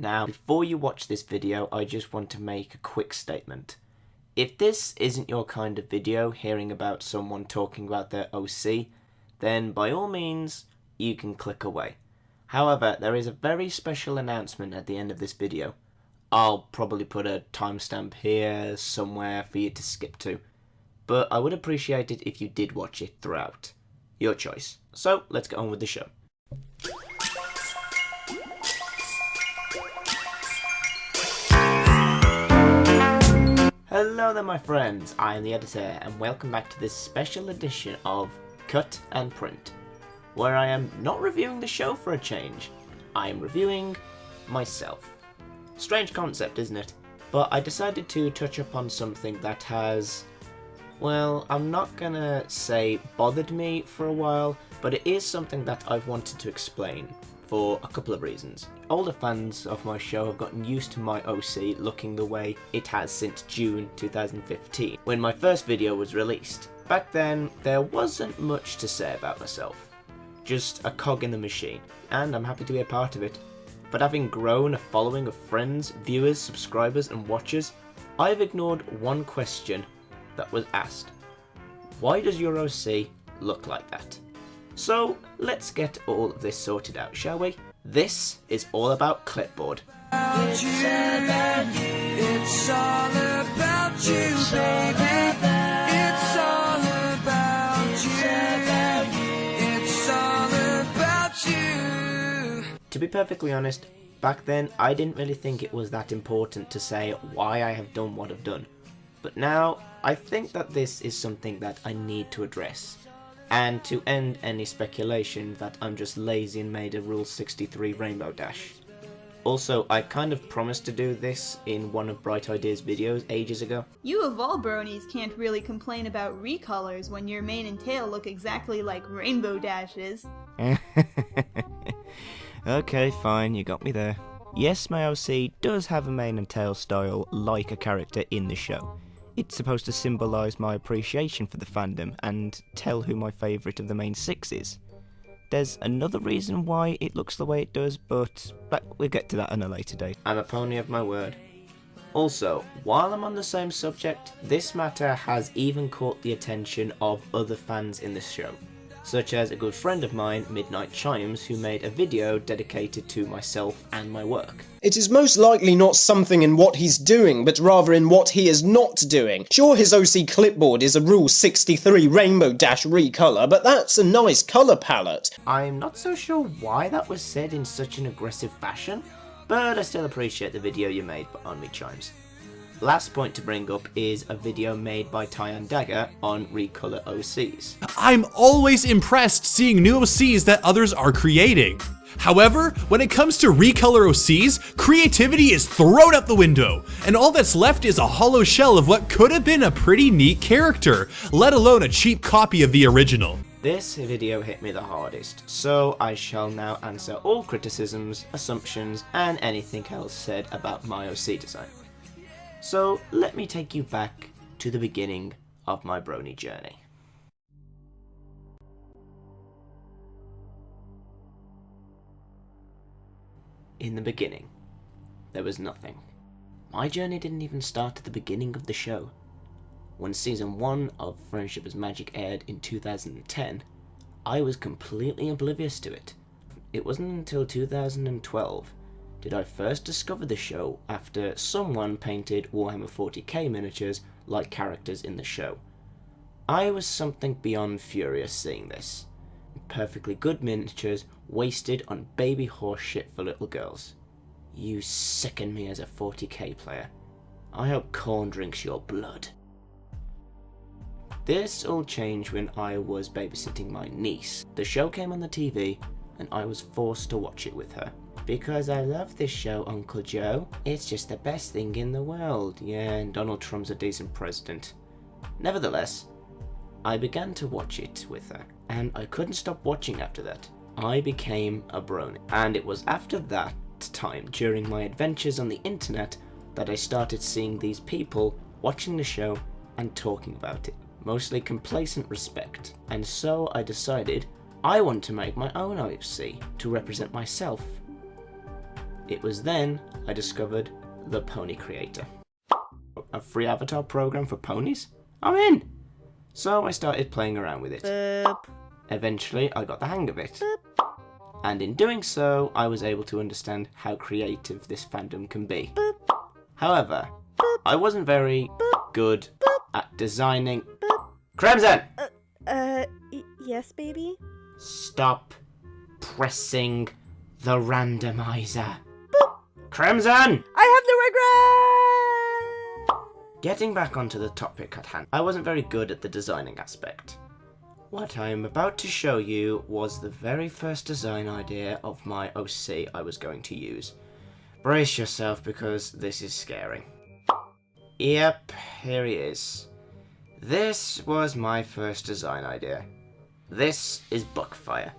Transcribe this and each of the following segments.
Now, before you watch this video, I just want to make a quick statement. If this isn't your kind of video, hearing about someone talking about their OC, then by all means, you can click away. However, there is a very special announcement at the end of this video. I'll probably put a timestamp here somewhere for you to skip to, but I would appreciate it if you did watch it throughout. Your choice. So, let's get on with the show. Hello there my friends, I am the editor and welcome back to this special edition of Cut and Print, where I am not reviewing the show for a change, I am reviewing myself. Strange concept, isn't it? But I decided to touch upon something that has, well, I'm not gonna say bothered me for a while, but it is something that I've wanted to explain for a couple of reasons. Older fans of my show have gotten used to my OC looking the way it has since June 2015, when my first video was released. Back then, there wasn't much to say about myself, just a cog in the machine, and I'm happy to be a part of it. But having grown a following of friends, viewers, subscribers and watchers, I've ignored one question that was asked. Why does your OC look like that? So let's get all of this sorted out, shall we? This is all about clipboard. It's all about you, baby. It's all about you. It's all about you. To be perfectly honest, back then I didn't really think it was that important to say why I have done what I've done. But now, I think that this is something that I need to address. And to end any speculation that I'm just lazy and made a Rule 63 Rainbow Dash. Also, I kind of promised to do this in one of Bright Ideas' videos ages ago. You of all bronies can't really complain about recolors when your mane and tail look exactly like Rainbow Dashes. Okay, fine, you got me there. Yes, my OC does have a mane and tail style like a character in the show. It's supposed to symbolise my appreciation for the fandom and tell who my favourite of the main six is. There's another reason why it looks the way it does, but we'll get to that on a later date. I'm a pony of my word. Also, while I'm on the same subject, this matter has even caught the attention of other fans in this show, such as a good friend of mine, Midnight Chimes, who made a video dedicated to myself and my work. It is most likely not something in what he's doing, but rather in what he is not doing. Sure, his OC clipboard is a Rule 63 Rainbow Dash recolor, but that's a nice colour palette. I'm not so sure why that was said in such an aggressive fashion, but I still appreciate the video you made on me, Chimes. Last point to bring up is a video made by Tyan Dagger on recolor OCs. I'm always impressed seeing new OCs that others are creating. However, when it comes to recolor OCs, creativity is thrown out the window, and all that's left is a hollow shell of what could have been a pretty neat character, let alone a cheap copy of the original. This video hit me the hardest, so I shall now answer all criticisms, assumptions, and anything else said about my OC design. So let me take you back to the beginning of my brony journey. In the beginning, there was nothing. My journey didn't even start at the beginning of the show. When season 1 of Friendship is Magic aired in 2010, I was completely oblivious to it. It wasn't until 2012 did I first discover the show after someone painted Warhammer 40k miniatures like characters in the show. I was something beyond furious seeing this. Perfectly good miniatures wasted on baby horse shit for little girls. You sicken me as a 40k player. I hope corn drinks your blood. This all changed when I was babysitting my niece. The show came on the TV and I was forced to watch it with her. Because I love this show, Uncle Joe. It's just the best thing in the world. Yeah, and Donald Trump's a decent president. Nevertheless, I began to watch it with her, and I couldn't stop watching after that. I became a brony, and it was after that time, during my adventures on the internet, that I started seeing these people watching the show and talking about it. Mostly complacent respect, and so I decided I want to make my own OC to represent myself. It was then I discovered the Pony Creator. A free avatar program for ponies? I'm in! So I started playing around with it. Boop. Eventually I got the hang of it. Boop. And in doing so, I was able to understand how creative this fandom can be. Boop. However, I wasn't very good at designing... Boop. Crimson! Yes, baby? Stop pressing the randomizer. Crimson! I have no regret! Getting back onto the topic at hand, I wasn't very good at the designing aspect. What I am about to show you was the very first design idea of my OC I was going to use. Brace yourself because this is scary. Yep, here he is. This was my first design idea. This is Buckfire.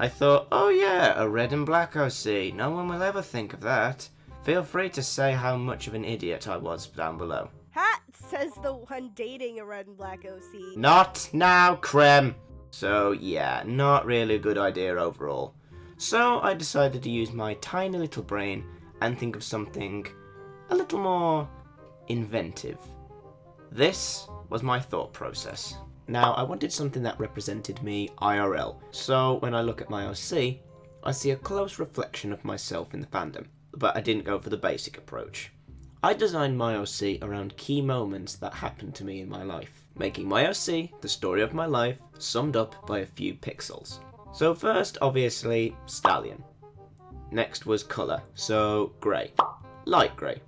I thought, oh yeah, a red and black OC, no one will ever think of that. Feel free to say how much of an idiot I was down below. Hat says the one dating a red and black OC. Not now, Creme! So yeah, not really a good idea overall. So I decided to use my tiny little brain and think of something a little more inventive. This was my thought process. Now, I wanted something that represented me IRL, so when I look at my OC, I see a close reflection of myself in the fandom, but I didn't go for the basic approach. I designed my OC around key moments that happened to me in my life, making my OC the story of my life summed up by a few pixels. So first, obviously, stallion. Next was colour, so grey, light grey,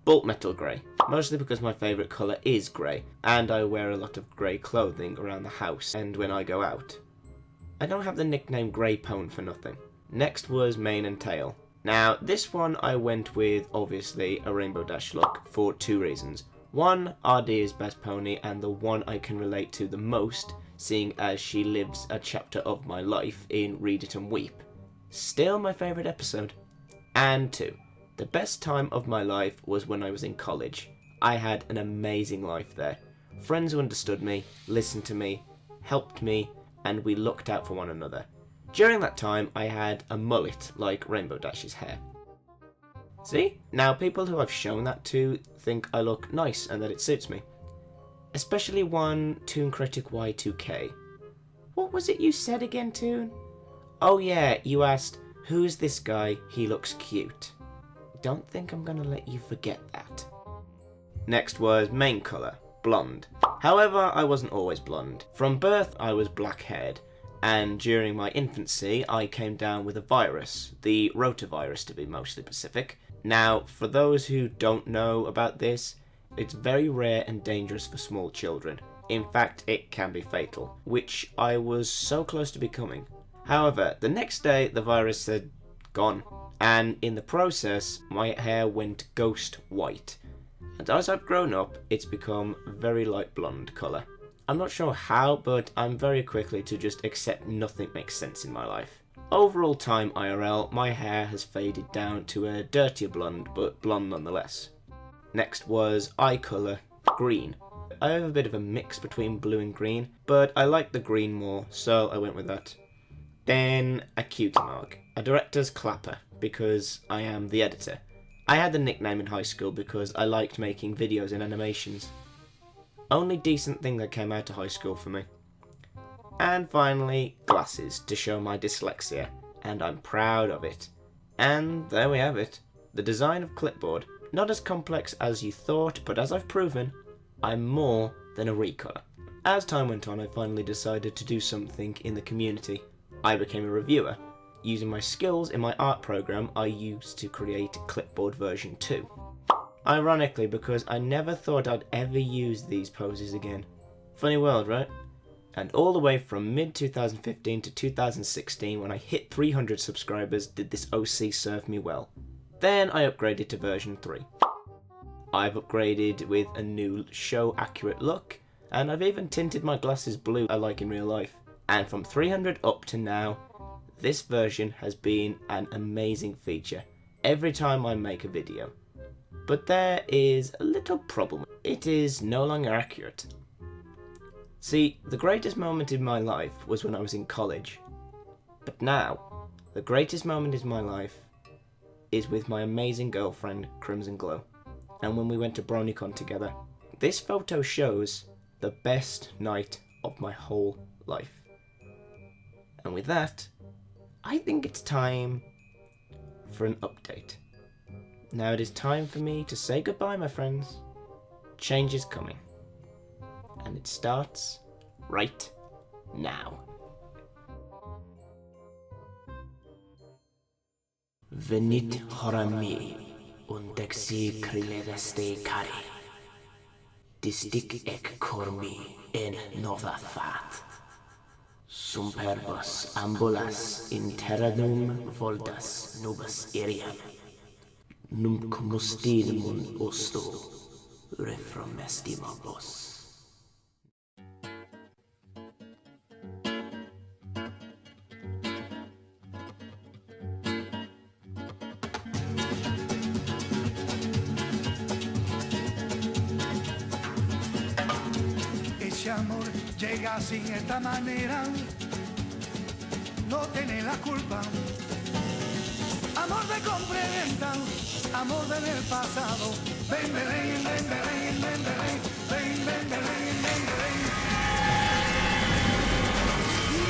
bulk metal grey, mostly because my favourite colour is grey, and I wear a lot of grey clothing around the house and when I go out. I don't have the nickname Grey Pone for nothing. Next was mane and tail. Now, this one I went with, obviously, a Rainbow Dash look for two reasons. One, RD is best pony and the one I can relate to the most, seeing as she lives a chapter of my life in Read It and Weep. Still my favourite episode. And two, the best time of my life was when I was in college. I had an amazing life there. Friends who understood me, listened to me, helped me, and we looked out for one another. During that time, I had a mullet like Rainbow Dash's hair. See? Now people who I've shown that to think I look nice and that it suits me. Especially one Toon Critic Y2K. What was it you said again, Toon? Oh yeah, you asked, who's this guy? He looks cute. Don't think I'm gonna let you forget that. Next was main colour, blonde. However, I wasn't always blonde. From birth, I was black-haired, and during my infancy, I came down with a virus, the rotavirus to be mostly specific. Now, for those who don't know about this, it's very rare and dangerous for small children. In fact, it can be fatal, which I was so close to becoming. However, the next day, the virus had gone, and in the process, my hair went ghost white. And as I've grown up, it's become very light blonde colour. I'm not sure how, but I'm very quickly to just accept nothing makes sense in my life. Overall time IRL, my hair has faded down to a dirtier blonde, but blonde nonetheless. Next was eye colour, green. I have a bit of a mix between blue and green, but I like the green more, so I went with that. Then a cutie mark, a director's clapper, because I am the editor. I had the nickname in high school because I liked making videos and animations. Only decent thing that came out of high school for me. And finally, glasses to show my dyslexia, and I'm proud of it. And there we have it. The design of Clipboard. Not as complex as you thought, but as I've proven, I'm more than a recolor. As time went on, I finally decided to do something in the community. I became a reviewer. Using my skills in my art program, I used to create Clipboard version 2. Ironically, because I never thought I'd ever use these poses again. Funny world, right? And all the way from mid-2015 to 2016, when I hit 300 subscribers, did this OC serve me well. Then I upgraded to version 3. I've upgraded with a new show-accurate look, and I've even tinted my glasses blue I like in real life. And from 300 up to now, this version has been an amazing feature every time I make a video. But there is a little problem. It is no longer accurate. See, the greatest moment in my life was when I was in college. But now, the greatest moment in my life is with my amazing girlfriend, Crimson Glow. And when we went to BronyCon together, this photo shows the best night of my whole life. And with that, I think it's time for an update. Now it is time for me to say goodbye, my friends. Change is coming. And it starts right now. Venit horami undexi krileveste kari. Distic ec cormi en nova fat. Superbos ambulas in terranum voltas nubas iriam. Num combustinum osto refromestimabos. Ese amor llega así, esta manera, no tiene la culpa. Amor de compra y venta, amor del pasado. Ven, ven, ven, ven, ven, ven, ven, ven, ven, ven, ven, ven, ven.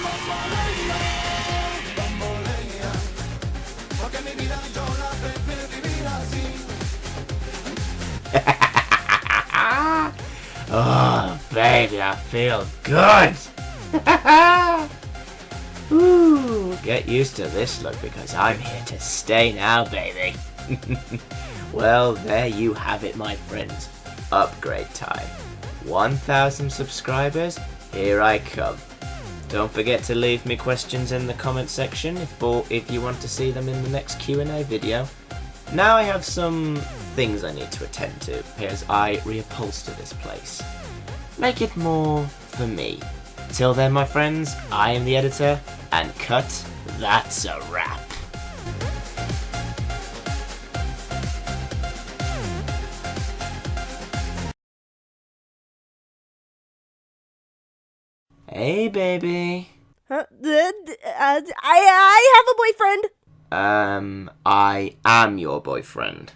Bambolea, bambolea, porque mi vida yo la prefiero vivir así. Oh, baby, I feel good. Ooh, get used to this look because I'm here to stay now, baby. Well, there you have it, my friends. Upgrade time. 1,000 subscribers, here I come. Don't forget to leave me questions in the comment section if you want to see them in the next Q&A video. Now I have some things I need to attend to as I reupholster this place. Make it more for me. Till then, my friends, I am the editor, and cut, that's a wrap. Hey, baby. Huh? I have a boyfriend. I am your boyfriend.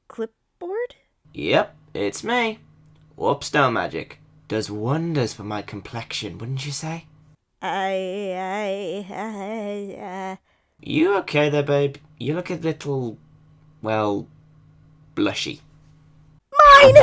Clipboard? Yep, it's me. Warpstone magic. Does wonders for my complexion, wouldn't you say? You okay there, babe? You look a little, well, blushy. Mine!